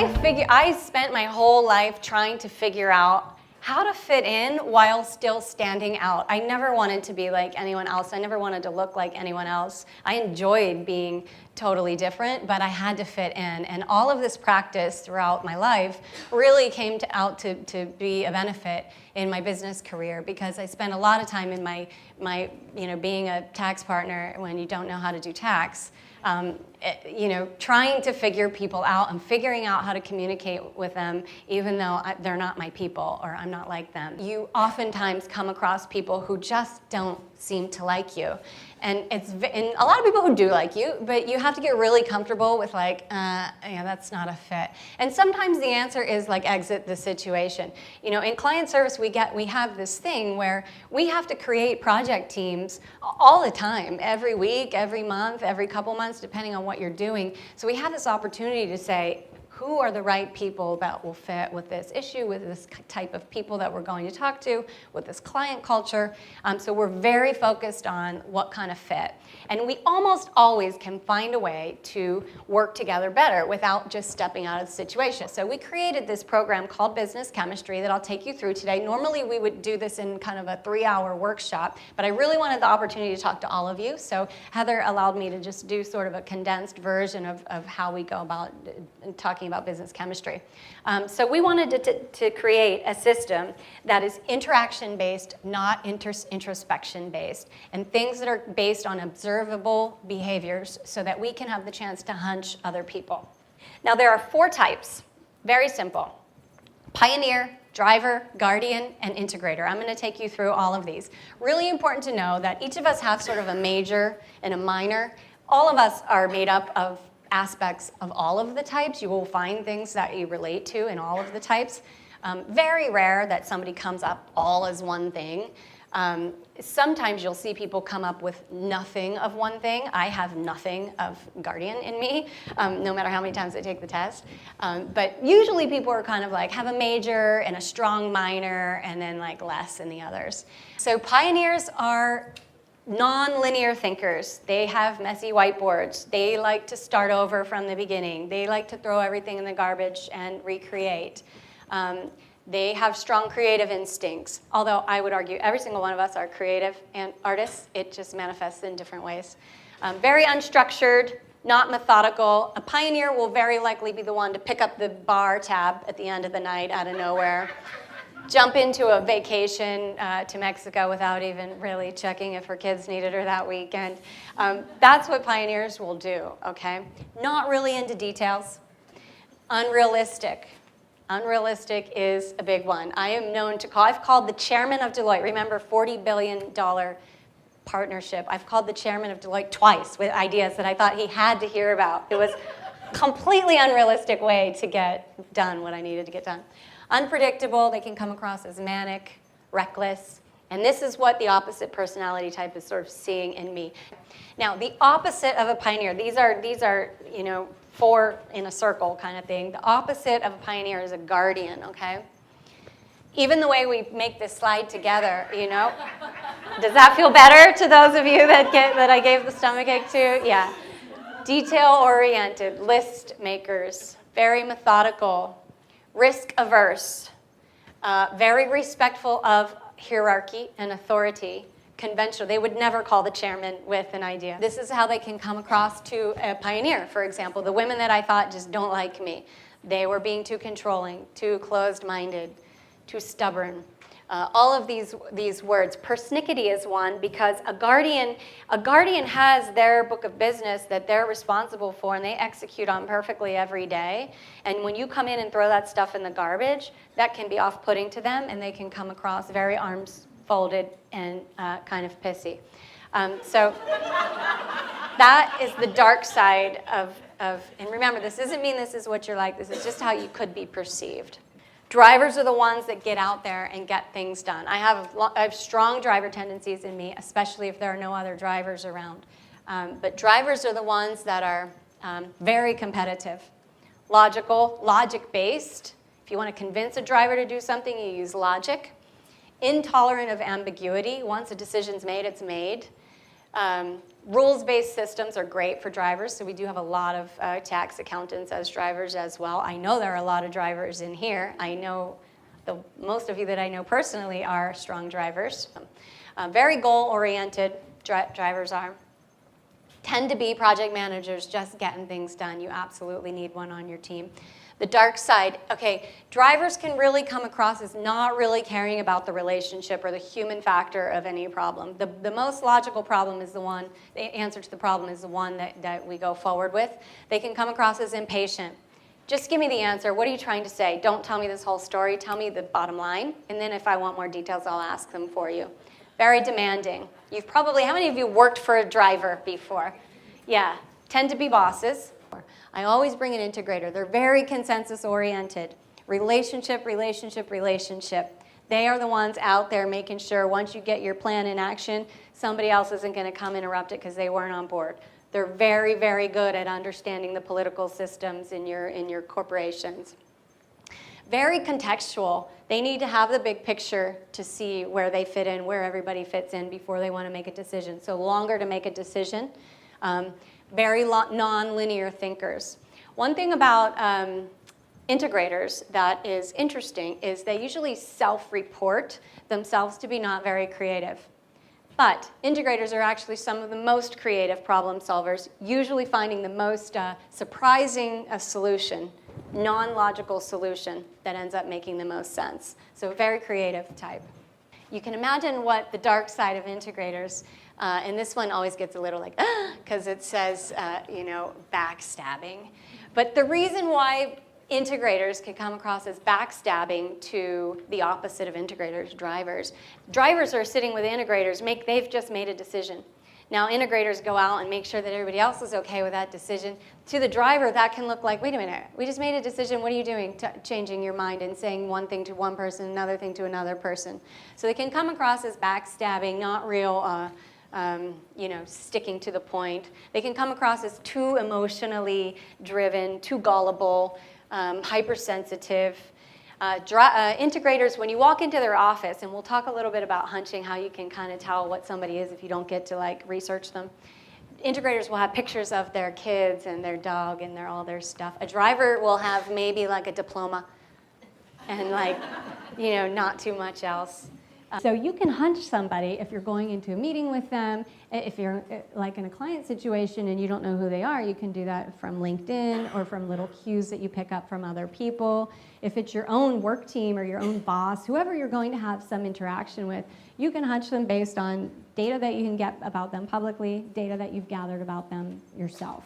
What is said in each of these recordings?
I spent my whole life trying to figure out how to fit in while still standing out. I never wanted to be like anyone else. I never wanted to look like anyone else. I enjoyed being totally different, but I had to fit in. And all of this practice throughout my life really came out to be a benefit in my business career, because I spent a lot of time in my being a tax partner when you don't know how to do tax. Trying to figure people out and figuring out how to communicate with them, even though they're not my people or I'm not like them. You oftentimes come across people who just don't seem to like you. And and a lot of people who do like you, but you have to get really comfortable with that's not a fit. And sometimes the answer is like exit the situation. In client service, we have this thing where we have to create project teams all the time, every week, every month, every couple months, depending on what you're doing. So we have this opportunity to say, who are the right people that will fit with this issue, with this type of people that we're going to talk to, with this client culture. So we're very focused on what kind of fit. And we almost always can find a way to work together better without just stepping out of the situation. So we created this program called Business Chemistry that I'll take you through today. Normally we would do this in kind of a 3-hour workshop, but I really wanted the opportunity to talk to all of you. So Heather allowed me to just do sort of a condensed version of how we go about talking about business chemistry. So we wanted to create a system that is interaction-based, not introspection-based, and things that are based on observable behaviors so that we can have the chance to hunch other people. Now there are 4 types, very simple: pioneer, driver, guardian, and integrator. I'm going to take you through all of these. Really important to know that each of us have sort of a major and a minor. All of us are made up of aspects of all of the types. You will find things that you relate to in all of the types. Very rare that somebody comes up all as one thing. Sometimes you'll see people come up with nothing of one thing. I have nothing of guardian in me, no matter how many times I take the test. But usually people are kind of like have a major and a strong minor and then like less in the others. So pioneers are non-linear thinkers. They have messy whiteboards. They like to start over from the beginning. They like to throw everything in the garbage and recreate. They have strong creative instincts, although I would argue every single one of us are creative and artists. It just manifests in different ways. Very unstructured, not methodical. A pioneer will very likely be the one to pick up the bar tab at the end of the night out of nowhere, jump into a vacation to Mexico without even really checking if her kids needed her that weekend. That's what pioneers will do, okay? Not really into details. Unrealistic. Unrealistic is a big one. I am known to call, I've called the chairman of Deloitte, remember $40 billion partnership. I've called the chairman of Deloitte twice with ideas that I thought he had to hear about. It was a completely unrealistic way to get done what I needed to get done. Unpredictable, they can come across as manic, reckless, and this is what the opposite personality type is sort of seeing in me. Now, the opposite of a pioneer, these are 4 in a circle kind of thing. The opposite of a pioneer is a guardian, okay? Even the way we make this slide together, does that feel better to those of you that I gave the stomachache to? Yeah. Detail-oriented, list makers, very methodical, risk-averse, very respectful of hierarchy and authority, conventional. They would never call the chairman with an idea. This is how they can come across to a pioneer, for example. The women that I thought just don't like me. They were being too controlling, too closed-minded, too stubborn. All of these words. Persnickety is one because a guardian has their book of business that they're responsible for and they execute on perfectly every day. And when you come in and throw that stuff in the garbage, that can be off-putting to them and they can come across very arms folded and kind of pissy. So that is the dark side of, and remember, this doesn't mean this is what you're like, this is just how you could be perceived. Drivers are the ones that get out there and get things done. I have strong driver tendencies in me, especially if there are no other drivers around. But drivers are the ones that are very competitive, logical, logic-based. If you want to convince a driver to do something, you use logic. Intolerant of ambiguity. Once a decision's made, it's made. Rules-based systems are great for drivers, so we do have a lot of tax accountants as drivers as well. I know there are a lot of drivers in here. I know most of you that I know personally are strong drivers. Very goal-oriented drivers are. Tend to be project managers, just getting things done. You absolutely need one on your team. The dark side, okay, drivers can really come across as not really caring about the relationship or the human factor of any problem. The most logical problem is the one, the answer to the problem is the one that we go forward with. They can come across as impatient. Just give me the answer. What are you trying to say? Don't tell me this whole story. Tell me the bottom line. And then if I want more details, I'll ask them for you. Very demanding. You've probably, how many of you worked for a driver before? Yeah, tend to be bosses. I always bring an integrator. They're very consensus-oriented. Relationship, relationship, relationship. They are the ones out there making sure once you get your plan in action, somebody else isn't going to come interrupt it because they weren't on board. They're very, very good at understanding the political systems in your corporations. Very contextual. They need to have the big picture to see where they fit in, where everybody fits in before they want to make a decision. So longer to make a decision. Very non-linear thinkers. One thing about integrators that is interesting is they usually self-report themselves to be not very creative. But integrators are actually some of the most creative problem solvers, usually finding the most surprising solution, non-logical solution that ends up making the most sense. So a very creative type. You can imagine what the dark side of integrators, and this one always gets a little like, because it says, backstabbing. But the reason why integrators can come across as backstabbing to the opposite of integrators, drivers. Drivers are sitting with integrators, they've just made a decision. Now integrators go out and make sure that everybody else is okay with that decision. To the driver, that can look like, wait a minute, we just made a decision, what are you doing? Changing your mind and saying one thing to one person, another thing to another person. So they can come across as backstabbing, not real, sticking to the point. They can come across as too emotionally driven, too gullible, hypersensitive. Integrators, when you walk into their office, and we'll talk a little bit about hunching, how you can kind of tell what somebody is if you don't get to research them. Integrators will have pictures of their kids and their dog and all their stuff. A driver will have maybe a diploma and not too much else. So you can hunch somebody if you're going into a meeting with them. If you're in a client situation and you don't know who they are, you can do that from LinkedIn or from little cues that you pick up from other people. If it's your own work team or your own boss, whoever you're going to have some interaction with, you can hunch them based on data that you can get about them publicly, data that you've gathered about them yourself.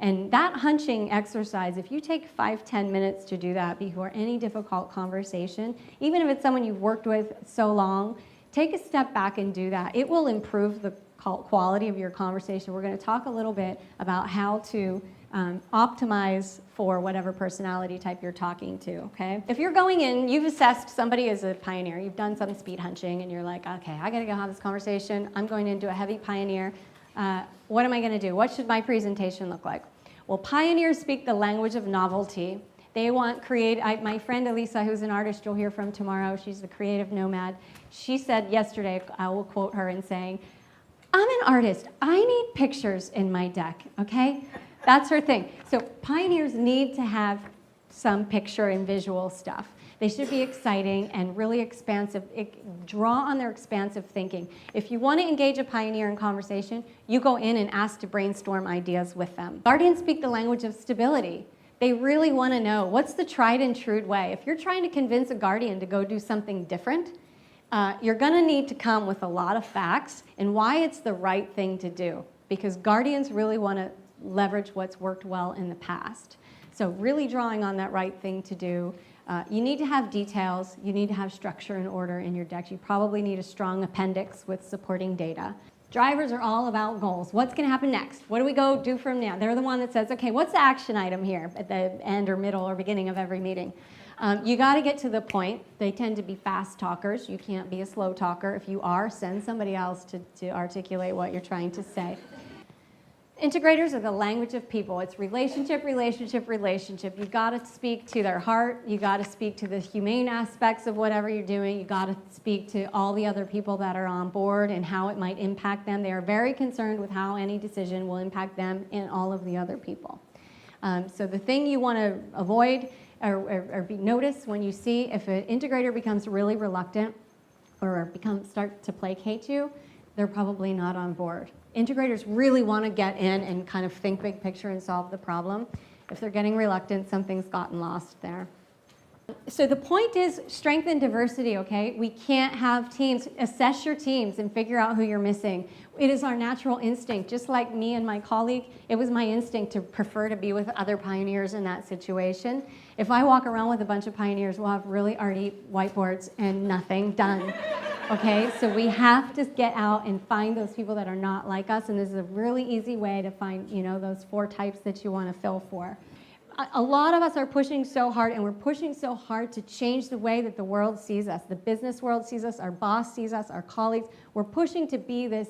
And that hunching exercise, if you take 5-10 minutes to do that before any difficult conversation, even if it's someone you've worked with so long, take a step back and do that. It will improve the quality of your conversation. We're going to talk a little bit about how to optimize for whatever personality type you're talking to, okay? If you're going in, you've assessed somebody as a pioneer, you've done some speed hunching, and you're like, okay, I got to go have this conversation. I'm going into a heavy pioneer. What am I going to do? What should my presentation look like? Well, pioneers speak the language of novelty. They want my friend Elisa, who's an artist you'll hear from tomorrow, she's the creative nomad. She said yesterday, I will quote her in saying, I'm an artist. I need pictures in my deck, okay? That's her thing. So pioneers need to have some picture and visual stuff. They should be exciting and really expansive. Draw on their expansive thinking. If you want to engage a pioneer in conversation, you go in and ask to brainstorm ideas with them. Guardians speak the language of stability. They really want to know what's the tried and true way. If you're trying to convince a guardian to go do something different, you're going to need to come with a lot of facts and why it's the right thing to do, because guardians really want to leverage what's worked well in the past. So really drawing on that right thing to do. You need to have details, you need to have structure and order in your decks. You probably need a strong appendix with supporting data. Drivers are all about goals. What's going to happen next? What do we go do from now? They're the one that says, okay, what's the action item here at the end or middle or beginning of every meeting? You got to get to the point. They tend to be fast talkers. You can't be a slow talker. If you are, send somebody else to articulate what you're trying to say. Integrators are the language of people. It's relationship, relationship, relationship. You got to speak to their heart. You got to speak to the humane aspects of whatever you're doing. You got to speak to all the other people that are on board and how it might impact them. They are very concerned with how any decision will impact them and all of the other people. So the thing you want to avoid or be noticed when you see if an integrator becomes really reluctant or start to placate you, they're probably not on board. Integrators really want to get in and kind of think big picture and solve the problem. If they're getting reluctant, something's gotten lost there. So the point is strength and diversity, okay? We can't have teams. Assess your teams and figure out who you're missing. It is our natural instinct. Just like me and my colleague, it was my instinct to prefer to be with other pioneers in that situation. If I walk around with a bunch of pioneers, we'll have really arty whiteboards and nothing done. Okay, so we have to get out and find those people that are not like us, and this is a really easy way to find, those 4 types that you want to fill for. A lot of us are pushing so hard, and we're pushing so hard to change the way that the world sees us. The business world sees us, our boss sees us, our colleagues. We're pushing to be this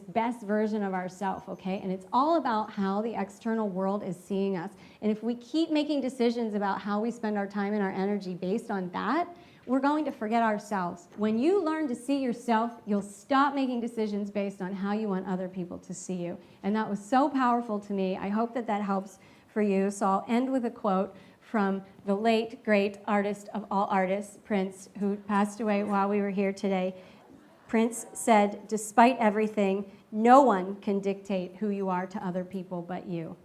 best version of ourselves, okay? And it's all about how the external world is seeing us. And if we keep making decisions about how we spend our time and our energy based on that, we're going to forget ourselves. When you learn to see yourself, you'll stop making decisions based on how you want other people to see you. And that was so powerful to me. I hope that helps for you. So I'll end with a quote from the late, great artist of all artists, Prince, who passed away while we were here today. Prince said, "Despite everything, no one can dictate who you are to other people but you."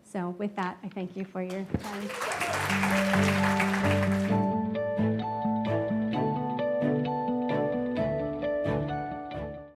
So with that, I thank you for your time.